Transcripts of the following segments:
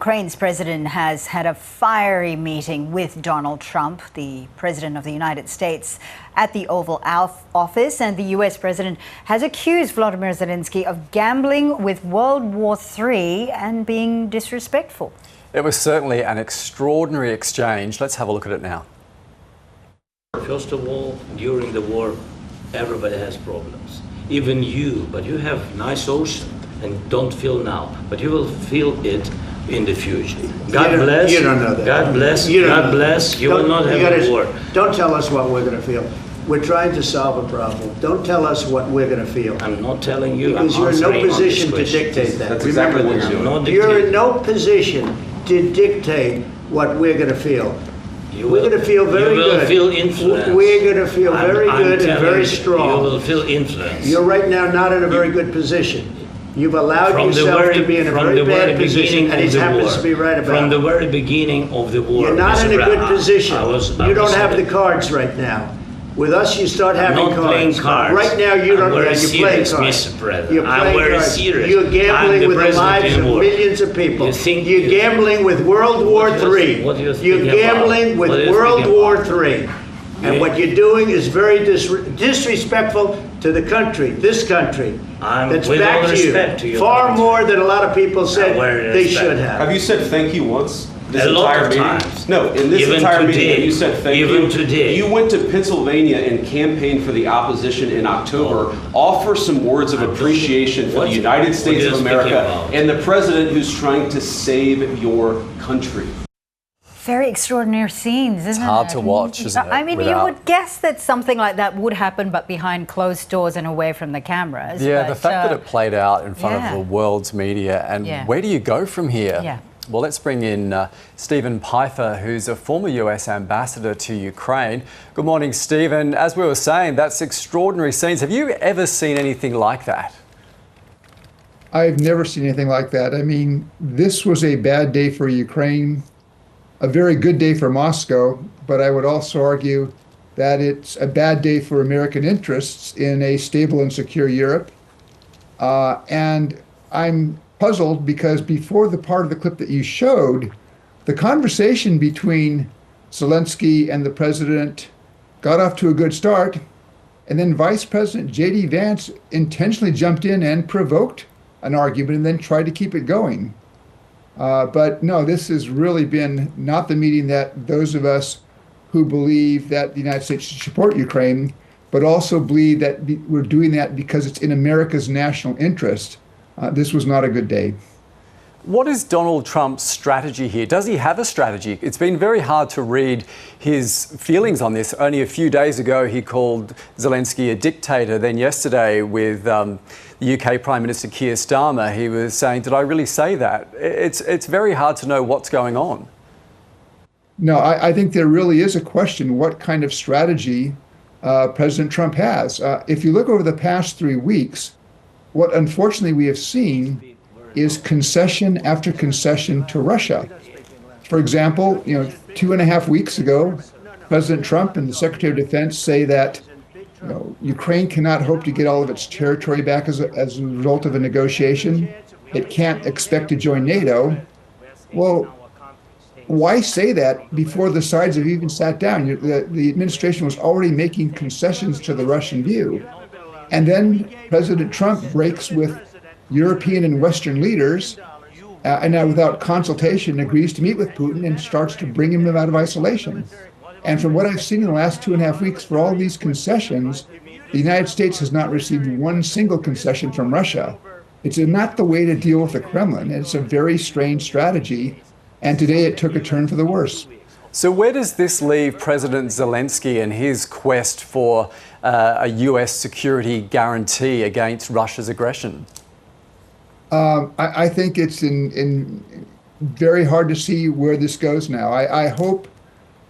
Ukraine's president has had a fiery meeting with Donald Trump, the president of the United States, at the Oval Office. And the US president has accused Volodymyr Zelenskyy of gambling with World War III and being disrespectful. It was certainly an extraordinary exchange. Let's have a look at it now. First of all, during the war, everybody has problems. Even you, but you have nice ocean and don't feel now, but you will feel it in the future. God bless. You don't know that. God bless. God bless. You will not have a war. Don't tell us what we're going to feel. We're trying to solve a problem. Don't tell us what we're going to feel. I'm not telling you. Because you're in no position to dictate that. That's exactly what you're doing. You're in no position to dictate what we're going to feel. We're going to feel very good. You will feel influence. We're going to feel very good and very strong. You will feel influence. You're right now not in a very good position. You've allowed yourself to be in a very bad position, and he happens to be right about it. From the very beginning of the war. You're not in a good position. You don't have the cards right now. With us, you start having cards. I'm not playing cards. Right now, you don't. You're playing cards. Mr. President. You're playing I'm very cards. serious. You're gambling with the lives of millions of people. You're gambling with World War III. You're gambling with World War III. And what you're doing is very disrespectful to the country, this country. That's back to you. Far more than a lot of people said they should have. Have you said thank you once? This entire meeting? No, in this entire meeting, you said thank you. Even today. You went to Pennsylvania and campaigned for the opposition in October. Offer some words of appreciation for the United States of America and the president who's trying to save your country. Very extraordinary scenes, isn't it? It's hard to watch, isn't it? I mean, you would guess that something like that would happen, but behind closed doors and away from the cameras. Yeah, but, the fact that it played out in front of the world's media, and where do you go from here? Yeah. Well, let's bring in Stephen Pfeiffer, who's a former US ambassador to Ukraine. Good morning, Stephen. As we were saying, that's extraordinary scenes. Have you ever seen anything like that? I've never seen anything like that. I mean, this was a bad day for Ukraine, a very good day for Moscow, but I would also argue that it's a bad day for American interests in a stable and secure Europe. And I'm puzzled because before the part of the clip that you showed, the conversation between Zelenskyy and the president got off to a good start, and then Vice President J.D. Vance intentionally jumped in and provoked an argument and then tried to keep it going. But no, this has really been not the meeting that those of us who believe that the United States should support Ukraine, but also believe that we're doing that because it's in America's national interest. This was not a good day. What is Donald Trump's strategy here? Does he have a strategy? It's been very hard to read his feelings on this. Only a few days ago, he called Zelenskyy a dictator. Then yesterday with the UK Prime Minister Keir Starmer, he was saying, did I really say that? It's very hard to know what's going on. No, I think there really is a question what kind of strategy President Trump has. If you look over the past 3 weeks, what unfortunately we have seen is concession after concession to Russia. For example, 2.5 weeks ago, President Trump and the Secretary of Defense say that Ukraine cannot hope to get all of its territory back as a result of a negotiation. It can't expect to join NATO. Well, why say that before the sides have even sat down? The administration was already making concessions to the Russian view. And then President Trump breaks with European and Western leaders, and now without consultation agrees to meet with Putin and starts to bring him out of isolation. And from what I've seen in the last 2.5 weeks, for all these concessions, the United States has not received one single concession from Russia. It's not the way to deal with the Kremlin. It's a very strange strategy, and today it took a turn for the worse. So where does this leave President Zelenskyy and his quest for a US security guarantee against Russia's aggression? I think it's very hard to see where this goes now. I hope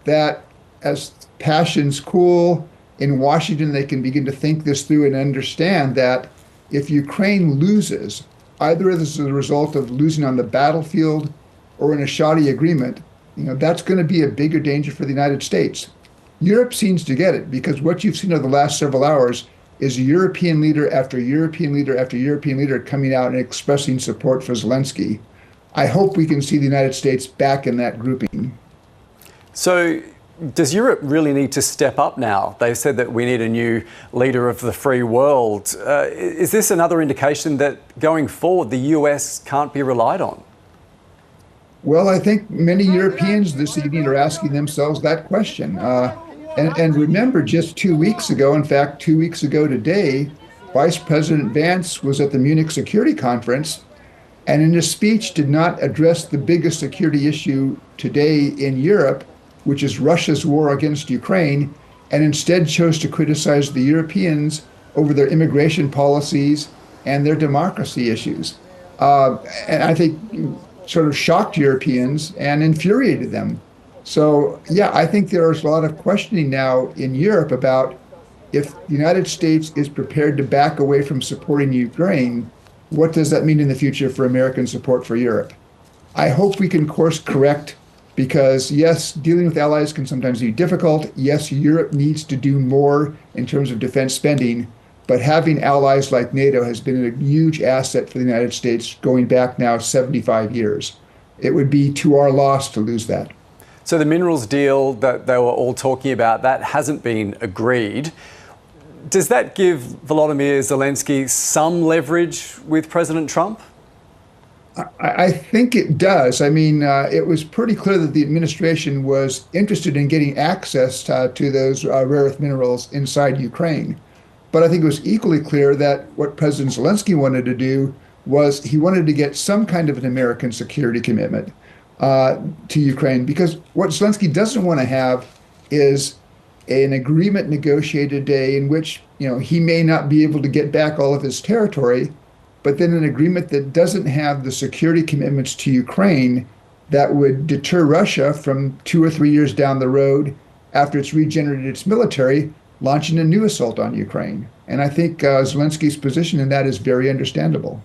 that as passions cool in Washington, they can begin to think this through and understand that if Ukraine loses, either as a result of losing on the battlefield or in a shoddy agreement, that's going to be a bigger danger for the United States. Europe seems to get it because what you've seen over the last several hours is European leader after European leader after European leader coming out and expressing support for Zelenskyy. I hope we can see the United States back in that grouping. So does Europe really need to step up now? They've said that we need a new leader of the free world. Is this another indication that going forward, the US can't be relied on? Well, I think many Europeans this evening are asking themselves that question. And remember, just 2 weeks ago, in fact, 2 weeks ago today, Vice President Vance was at the Munich Security Conference, and in his speech did not address the biggest security issue today in Europe, which is Russia's war against Ukraine, and instead chose to criticize the Europeans over their immigration policies and their democracy issues. And I think sort of shocked Europeans and infuriated them. So, yeah, I think there's a lot of questioning now in Europe about if the United States is prepared to back away from supporting Ukraine, what does that mean in the future for American support for Europe? I hope we can course correct because, yes, dealing with allies can sometimes be difficult. Yes, Europe needs to do more in terms of defense spending, but having allies like NATO has been a huge asset for the United States going back now 75 years. It would be to our loss to lose that. So the minerals deal that they were all talking about, that hasn't been agreed. Does that give Volodymyr Zelenskyy some leverage with President Trump? I think it does. I mean, it was pretty clear that the administration was interested in getting access to those rare earth minerals inside Ukraine. But I think it was equally clear that what President Zelenskyy wanted to do was he wanted to get some kind of an American security commitment to Ukraine, because what Zelenskyy doesn't want to have is an agreement negotiated today in which, he may not be able to get back all of his territory, but then an agreement that doesn't have the security commitments to Ukraine that would deter Russia from 2 or 3 years down the road, after it's regenerated its military, launching a new assault on Ukraine. And I think Zelensky's position in that is very understandable.